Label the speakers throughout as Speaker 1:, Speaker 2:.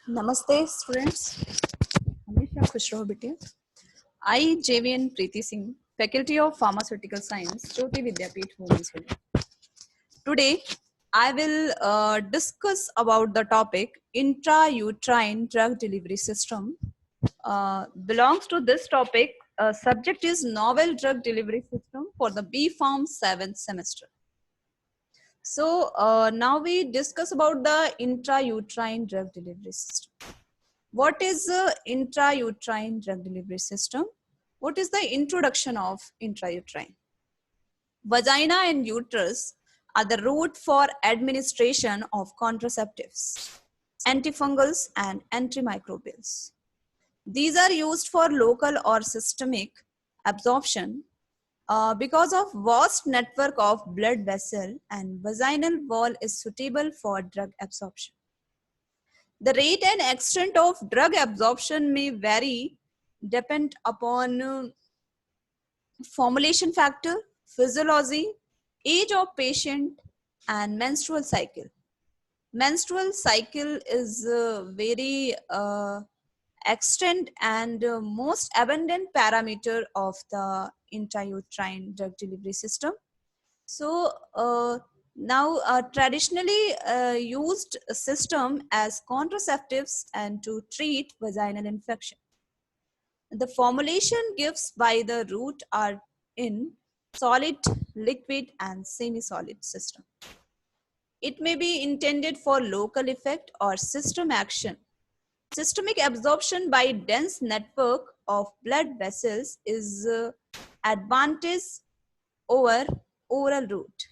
Speaker 1: Namaste, students. हमेशा खुश रहो बेटे. I, JVN Preeti Singh, Faculty of Pharmaceutical Science, Jyoti Vidyapeeth Women's College. Today, I will discuss about the topic intrauterine drug delivery system. Belongs to this topic. Subject is novel drug delivery system for the B Pharm 7th semester. So now we discuss about the intrauterine drug delivery system. What is intrauterine drug delivery system? What is the introduction of intrauterine? Vagina and uterus are the route for administration of contraceptives, antifungals, and antimicrobials. These are used for local or systemic absorption because of vast network of blood vessel and vaginal wall is suitable for drug absorption. The rate and extent of drug absorption may vary depend upon formulation factor, physiology, age of patient, and menstrual cycle. Menstrual cycle is very extent and most abundant parameter of the intrauterine drug delivery system. So now traditionally used system as contraceptives and to treat vaginal infection. The formulation gives by the route are in solid, liquid, and semi-solid system. It may be intended for local effect or system action. Systemic absorption by dense network of blood vessels is advantage over oral route.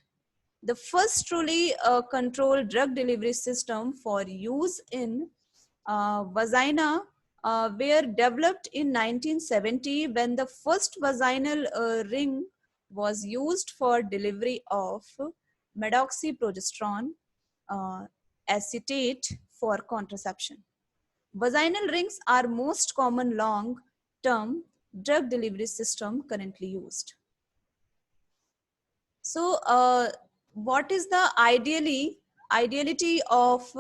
Speaker 1: The first truly controlled drug delivery system for use in vagina were developed in 1970 when the first vaginal ring was used for delivery of medroxyprogesterone acetate for contraception. Vaginal rings are most common long-term drug delivery system currently used. So, what is the ideality of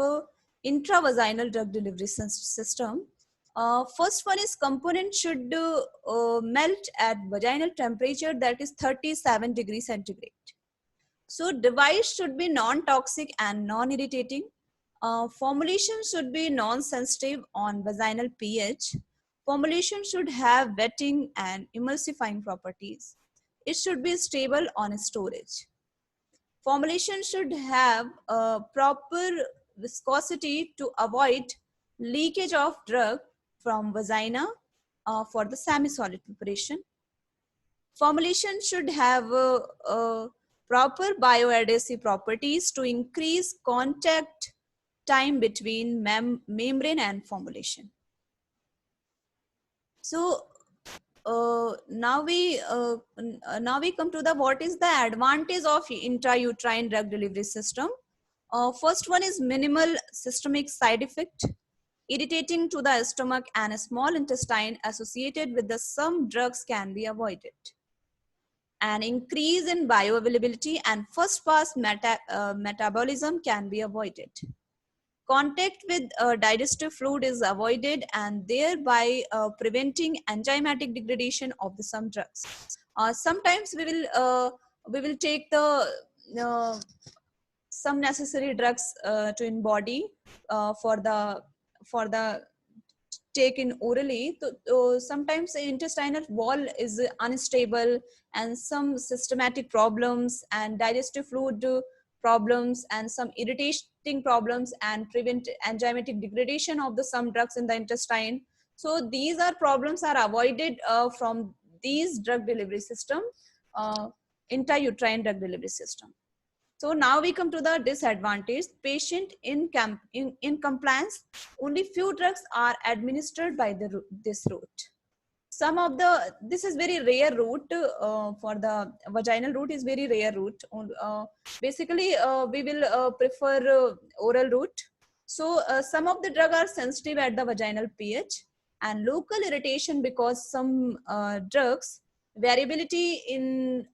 Speaker 1: intravaginal drug delivery system? First one is component should melt at vaginal temperature, that is 37 degrees centigrade. So device should be non-toxic and non-irritating. Formulation should be non-sensitive on vaginal pH. Formulation should have wetting and emulsifying properties. It should be stable on storage. Formulation should have a proper viscosity to avoid leakage of drug from vagina for the semi-solid preparation. Formulation should have proper bioadhesive properties to increase contact time between membrane and formulation. So now we come to the what is the advantage of intrauterine drug delivery system. First one is minimal systemic side effect, irritating to the stomach and small intestine associated with the some drugs can be avoided. An increase in bioavailability and first pass metabolism can be avoided. Contact with digestive fluid is avoided and thereby preventing enzymatic degradation of the some drugs. Sometimes we will take the some necessary drugs to in body for the take in orally. So, sometimes the intestinal wall is unstable and some systematic problems and digestive fluid problems and some irritating problems and prevent enzymatic degradation of the some drugs in the intestine. So these are problems are avoided from these drug delivery system, intrauterine drug delivery system. So now we come to the disadvantage. Patient in compliance, only few drugs are administered by this route. Some of the, this is very rare route for the vaginal route is very rare route. Basically, we will prefer oral route. So some of the drug are sensitive at the vaginal pH and local irritation because some drugs variability in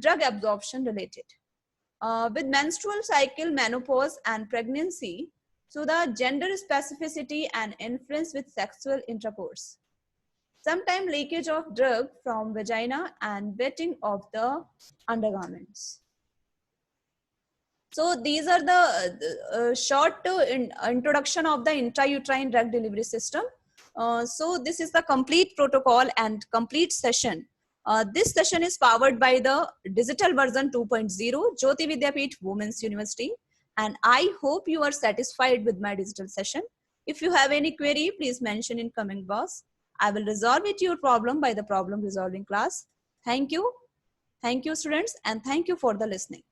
Speaker 1: drug absorption related. With menstrual cycle, menopause, and pregnancy, So the gender specificity and influence with sexual intercourse. Sometimes leakage of drug from vagina and wetting of the undergarments. So these are the short introduction of the intrauterine drug delivery system. So this is the complete protocol and complete session. This session is powered by the digital version 2.0 Jyoti Vidyapeeth Women's University, and I hope you are satisfied with my digital session. If you have any query, please mention in comment box. I will resolve it your problem by the problem resolving class. Thank you. Thank you, students, and thank you for the listening.